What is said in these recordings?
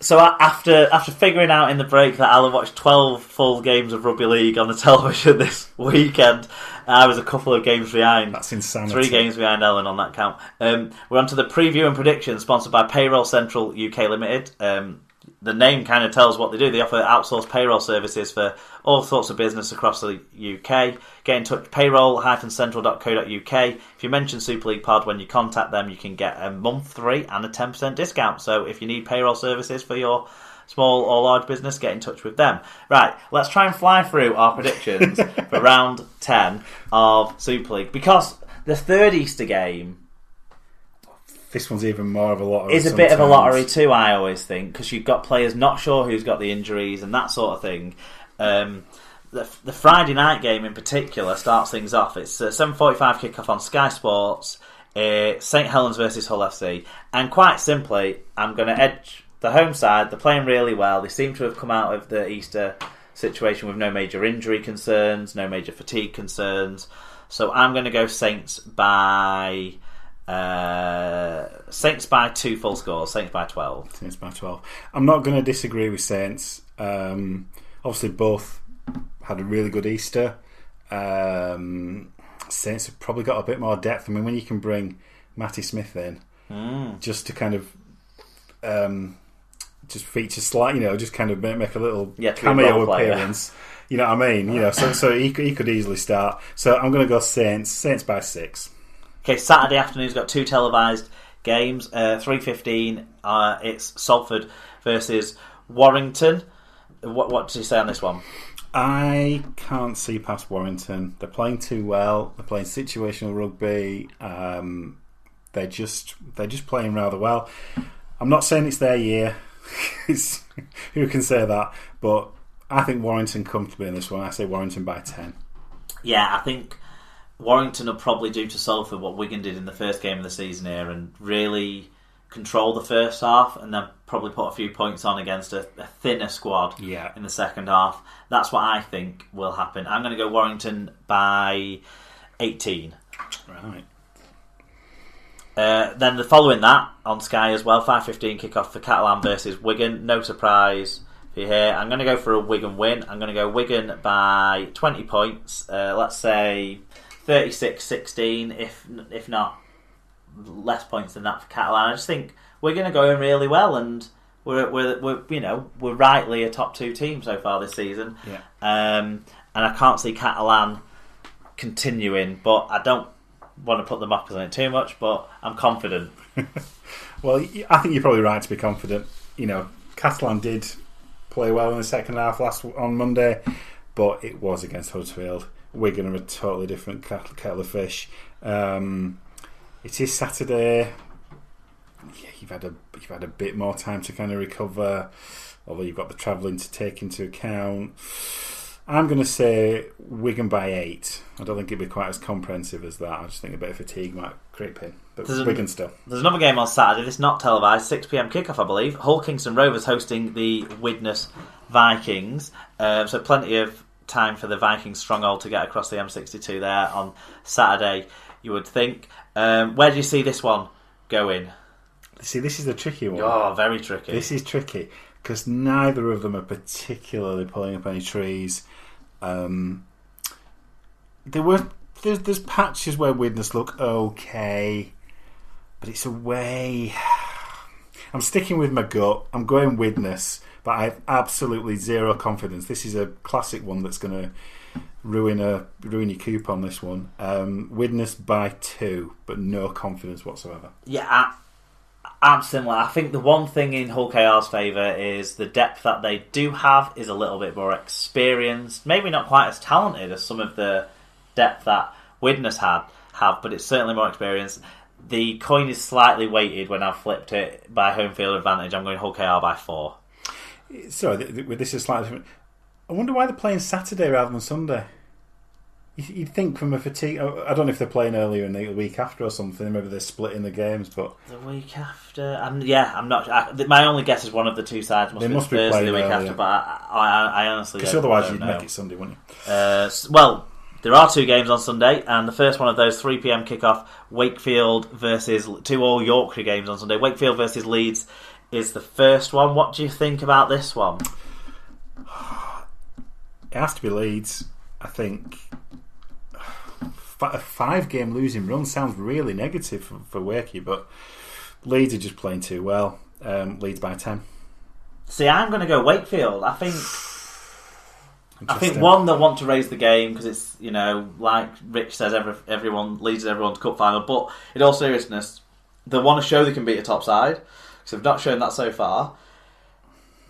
So after figuring out in the break that Alan watched 12 full games of rugby league on the television this weekend, I was a couple of games behind. That's insanity. 3 games behind Alan on that count. We're on to the preview and predictions, sponsored by Payroll Central UK Limited. The name kind of tells what they do. They offer outsourced payroll services for all sorts of business across the UK. Get in touch, payroll-central.co.uk. If you mention Super League Pod when you contact them, you can get a month free and a 10% discount. So if you need payroll services for your small or large business, get in touch with them. Right, let's try and fly through our predictions for round 10 of Super League. Because the third Easter game... This one's even more of a lottery. It's a bit of a lottery too, I always think, because you've got players not sure who's got the injuries and that sort of thing. The Friday night game in particular starts things off. It's a 7:45 kickoff on Sky Sports. St Helens versus Hull FC, and quite simply, I'm going to edge the home side. They're playing really well. They seem to have come out of the Easter situation with no major injury concerns, no major fatigue concerns. So I'm going to go Saints by 2 full scores. Saints by 12. Saints by 12. I'm not going to disagree with Saints. Obviously, both had a really good Easter. Saints have probably got a bit more depth. I mean, when you can bring Matty Smith in just to kind of just feature slight, just kind of make a little cameo appearance. You know what I mean? So he could easily start. So I'm going to go Saints by 6. Okay, Saturday afternoon's got 2 televised games. 3:15. It's Salford versus Warrington. What did you say on this one? I can't see past Warrington. They're playing too well. They're playing situational rugby. They're just playing rather well. I'm not saying it's their year. Who can say that? But I think Warrington comfortably in this one. I say Warrington by 10. Yeah, I think Warrington will probably do to Salford what Wigan did in the first game of the season here and really control the first half and then probably put a few points on against a thinner squad in the second half. That's what I think will happen. I'm going to go Warrington by 18. Right. Then the following that on Sky as well, 5:15 kickoff for Catalan versus Wigan. No surprise for you here. I'm going to go for a Wigan win. I'm going to go Wigan by 20 points. Let's say 36-16, if not less points than that for Catalan. I just think Wigan are going really well, and we're rightly a top 2 team so far this season. Yeah. And I can't see Catalan continuing, but I don't want to put the mockers on it too much, but I'm confident. Well, I think you're probably right to be confident. Catalan did play well in the second half on Monday, but it was against Huddersfield. Wigan are a totally different kettle of fish. It is Saturday. Yeah, you've had a bit more time to kind of recover, although you've got the travelling to take into account. I'm going to say Wigan by 8. I don't think it'd be quite as comprehensive as that. I just think a bit of fatigue might creep in. But Wigan still. There's another game on Saturday. It's not televised. 6 p.m. kickoff, I believe. Hull Kingston Rovers hosting the Widnes Vikings. So plenty of time for the Vikings stronghold to get across the M62 there on Saturday, you would think. Where do you see this one going? See, this is a tricky one. Oh, very tricky. This is tricky because neither of them are particularly pulling up any trees. There's patches where Widnes look okay, but it's away. I'm sticking with my gut. I'm going Widnes, but I have absolutely zero confidence. This is a classic one that's going to ruin your coupon. This one, Widnes by 2, but no confidence whatsoever. Yeah, I'm similar. I think the one thing in Hull KR's favour is the depth that they do have is a little bit more experienced. Maybe not quite as talented as some of the depth that Widnes have, but it's certainly more experienced. The coin is slightly weighted when I've flipped it by home field advantage. I'm going Hull KR by 4. Sorry, this is slightly different. I wonder why they're playing Saturday rather than Sunday. You'd think from a fatigue... I don't know if they're playing earlier in the week after or something. Maybe they're splitting the games, but... The week after? I'm not... my only guess is one of the two sides must be Thursday the week after, but I honestly don't know. Because otherwise you'd make it Sunday, wouldn't you? Well, there are 2 games on Sunday, and the first one of those, 3 p.m. kickoff, Wakefield versus... 2 all Yorkshire games on Sunday. Wakefield versus Leeds is the first one. What do you think about this one? It has to be Leeds. I think a 5-game losing run sounds really negative for Wakey, but Leeds are just playing too well. Leeds by 10. See, I'm going to go Wakefield. I think one, they'll want to raise the game because it's, like Rich says, everyone leads everyone to cup final. But in all seriousness, they want to show they can beat a top side because they've not shown that so far.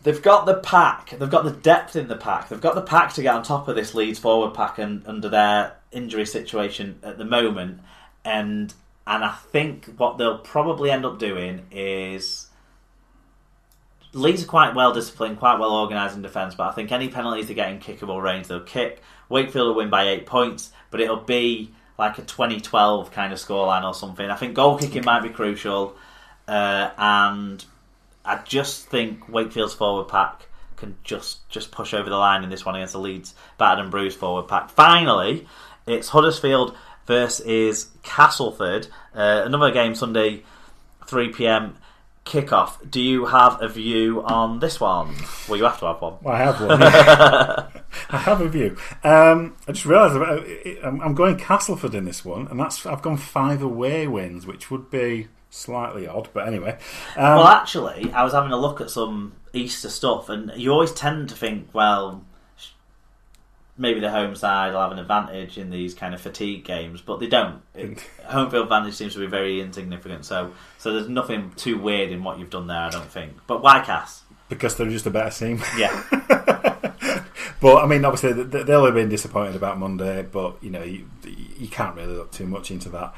They've got the pack. They've got the depth in the pack. They've got the pack to get on top of this Leeds forward pack and under their injury situation at the moment. And I think what they'll probably end up doing is Leeds are quite well disciplined, quite well organised in defence, but I think any penalties they get in kickable range, they'll kick. Wakefield will win by 8 points, but it'll be like a 2012 kind of scoreline or something. I think goal kicking might be crucial, and I just think Wakefield's forward pack can just push over the line in this one against the Leeds battered and bruised forward pack. Finally, it's Huddersfield versus Castleford. Another game Sunday, 3 p.m. kickoff. Do you have a view on this one? Well, you have to have one. Well, I have one. Yeah. I have a view. I just realised I'm going Castleford in this one, and I've gone 5 away wins, which would be slightly odd, but anyway. Well, actually, I was having a look at some Easter stuff, and you always tend to think, well, maybe the home side will have an advantage in these kind of fatigue games, but they don't. Home field advantage seems to be very insignificant, so there's nothing too weird in what you've done there, I don't think. But why Cass? Because they're just a better team. Yeah. But, I mean, obviously, they'll have been disappointed about Monday, but, you can't really look too much into that.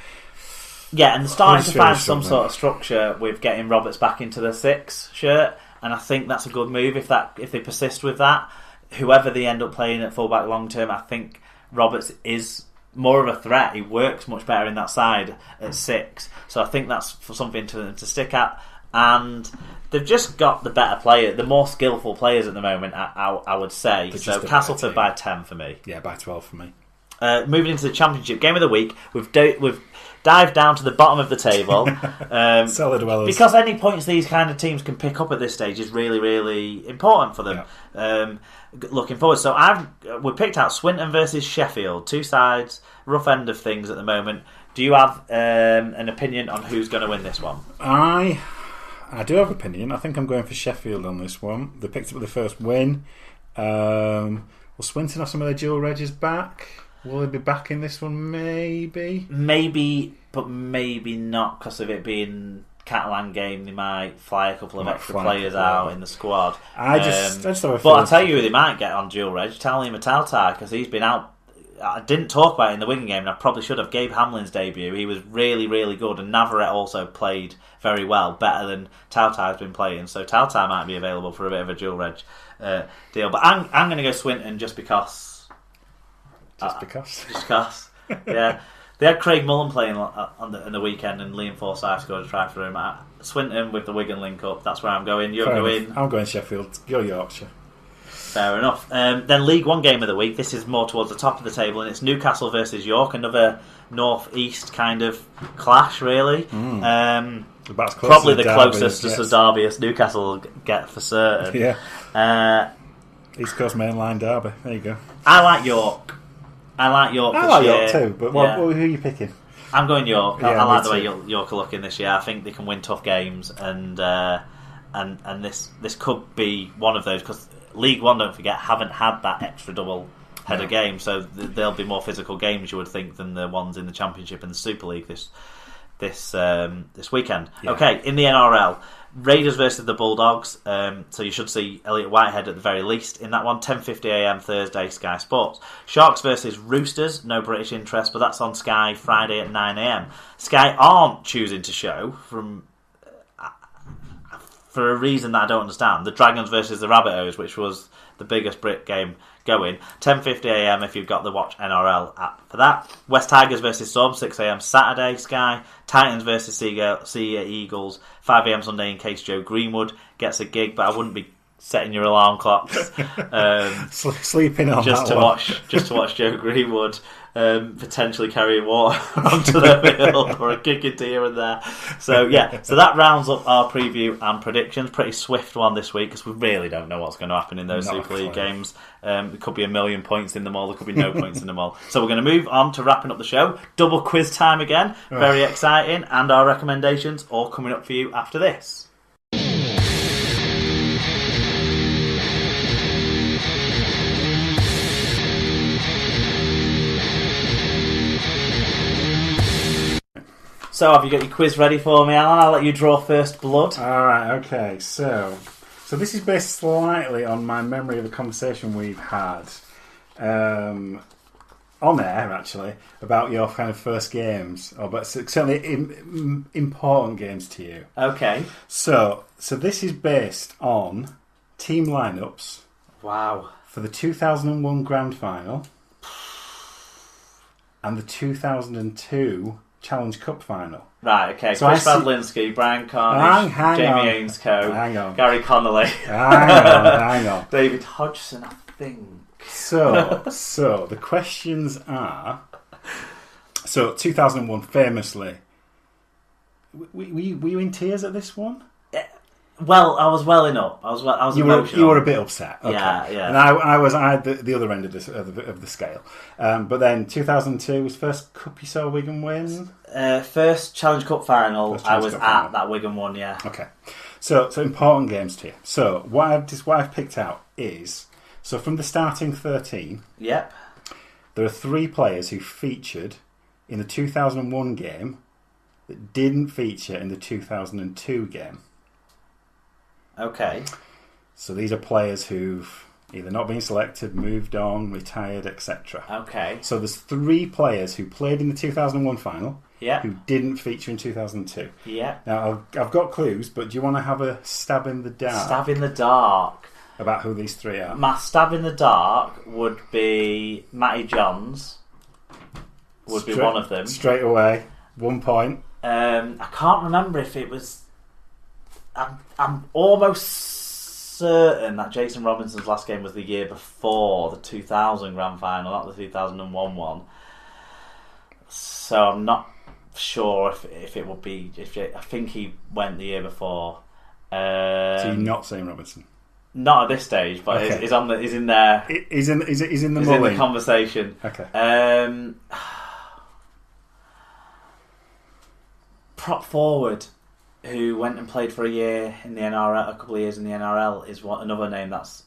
Yeah, and they're starting to find some sort of structure with getting Roberts back into the 6 shirt, and I think that's a good move if they persist with that. Whoever they end up playing at fullback long term, I think Roberts is more of a threat. He works much better in that side at 6, so I think that's for something to stick at. And they've just got the better player, the more skillful players at the moment, I would say. So Castleford by 10 for me. Yeah, by 12 for me. Moving into the Championship game of the week, we've dived down to the bottom of the table. Cellar dwellers. Because any points these kind of teams can pick up at this stage is really, really important for them. Yeah. Looking forward. So we picked out Swinton versus Sheffield. 2 sides, rough end of things at the moment. Do you have an opinion on who's going to win this one? I do have an opinion. I think I'm going for Sheffield on this one. They picked up the first win. Will Swinton have some of their dual regs back? Will they be back in this one? Maybe, but maybe not because of it being Catalan game. They might fly a couple of extra players out in the squad. I just have a feeling. But I'll tell you who they might get on dual reg. Tally Matautai, because he's been out. I didn't talk about it in the Wigan game, and I probably should have. Gabe Hamlin's debut, he was really, really good, and Navarrete also played very well, better than Tautai's been playing. So Tautai might be available for a bit of a dual reg deal. But I'm going to go Swinton just because. Just because. Yeah. They had Craig Mullen playing on the weekend, and Liam Forsyth scored a try for him. Swinton with the Wigan link-up, that's where I'm going. You're going. I'm going Sheffield. You're Yorkshire. Fair enough. Then League One game of the week. This is more towards the top of the table, and it's Newcastle versus York, another north-east kind of clash, really. Probably the closest to derby as Newcastle will get for certain. Yeah. East Coast Mainline derby. There you go. I like York. I like York too, but who are you picking? I'm going York. Yeah, I like the way York are looking this year. I think they can win tough games, and this could be one of those, because League One, don't forget, haven't had that extra double header game, so there'll be more physical games, you would think, than the ones in the Championship and the Super League this weekend. Yeah. Okay, in the NRL, Raiders versus the Bulldogs. So you should see Elliot Whitehead at the very least in that one. 10:50 a.m. Thursday, Sky Sports. Sharks versus Roosters. No British interest, but that's on Sky Friday at 9 a.m. Sky aren't choosing to show for a reason that I don't understand. The Dragons versus the Rabbitohs, which was the biggest Brit game going. 10:50 a.m. if you've got the Watch NRL app for that. West Tigers versus Storm, 6 a.m. Saturday, Sky. Titans versus Sea Eagles, 5 a.m. Sunday in case Joe Greenwood gets a gig, but I wouldn't be setting your alarm clocks sleeping on just to watch Joe Greenwood potentially carrying water onto the field or a kick into here and there. So that rounds up our preview and predictions. Pretty swift one this week because we really don't know what's going to happen in those Super League games. There could be 1,000,000 points in them all, there could be no points in them all. So we're going to move on to wrapping up the show. Double quiz time again, very exciting, and our recommendations all coming up for you after this. So, have you got your quiz ready for me, Alan? I'll let you draw first blood. Alright, okay. So this is based slightly on my memory of a conversation we've had on air, actually, about your kind of first games, but certainly important games to you. Okay. So this is based on team lineups. Wow. For the 2001 Grand Final and the 2002 Challenge Cup Final. Right, okay. So Chris Badlinski, Brian Carnage, Jamie Ainscoe, Gary Connolly. Hang on. David Hodgson, I think. So the questions are... So, 2001, famously... Were you in tears at this one? Well, I was welling up. I was emotional. You were a bit upset. Okay. Yeah. And I had the other end of the scale. But then 2002 was first cup you saw Wigan win. First Challenge Cup final. I was at that Wigan one. Yeah. Okay. So important games to you. So what I've picked out is from the starting 13. Yep. There are 3 players who featured in the 2001 game that didn't feature in the 2002 game. Okay. So these are players who've either not been selected, moved on, retired, etc. Okay. So there's 3 players who played in the 2001 final who didn't feature in 2002. Yeah. Now, I've got clues, but do you want to have a stab in the dark? Stab in the dark. About who these 3 are? My stab in the dark would be Matty Johns. Would be one of them. Straight away. 1 point. I can't remember if it was... I'm almost certain that Jason Robinson's last game was the year before the 2000 Grand Final, not the 2001 one. So I'm not sure if it would be... I think he went the year before. So you're not saying Robinson? Not at this stage, but okay. He's in there. He's in the He's in the conversation. Okay. Prop forward, who went and played for a year in the NRL, a couple of years in the NRL, is another name that's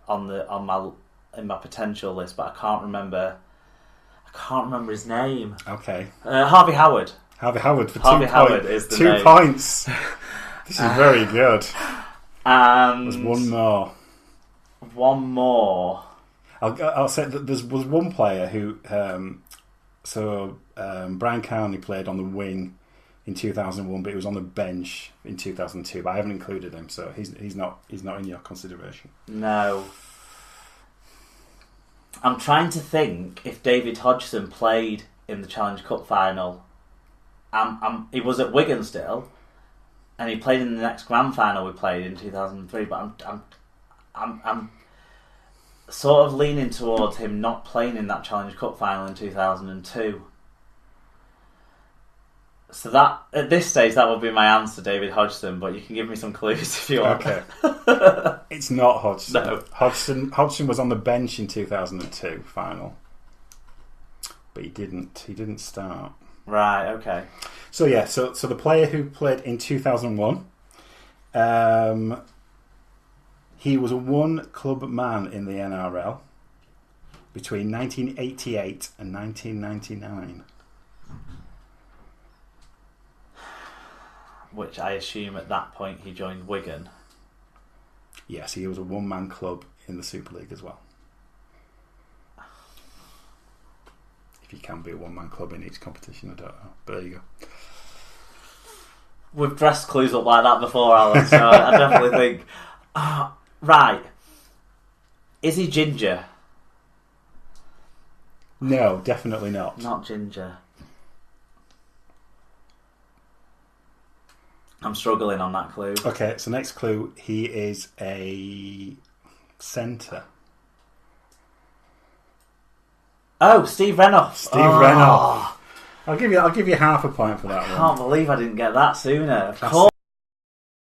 in my potential list, but I can't remember his name. Okay. Harvey Howard. Harvey Howard for Harvey Howard is the 2 name. points. This is very good. And there's one more. One more. I'll say that there was one player who. Brian Carney played on the wing in 2001, but he was on the bench in 2002. But I haven't included him, so he's not in your consideration. No. I'm trying to think if David Hodgson played in the Challenge Cup final. He was at Wigan still, and he played in the next Grand Final we played in 2003. But I'm sort of leaning towards him not playing in that Challenge Cup final in 2002. So that at this stage that would be my answer, David Hodgson. But you can give me some clues if you want. Okay. It's not Hodgson. No. Hodgson was on the bench in 2002 final, but he didn't start. Right. Okay. So yeah. So the player who played in 2001, he was a one club man in the NRL between 1988 and 1999. Which I assume at that point he joined Wigan. Yes, he was a one-man club in the Super League as well. If you can be a one-man club in each competition, I don't know. But there you go. We've dressed clues up like that before, Alan, so I definitely think... right. Is he ginger? No, definitely not. Not ginger. I'm struggling on that clue. Okay, so next clue, he is a centre. Oh, Steve Renoff. Steve Renoff. I'll give you half a point for that one. I can't believe I didn't get that sooner. Of course.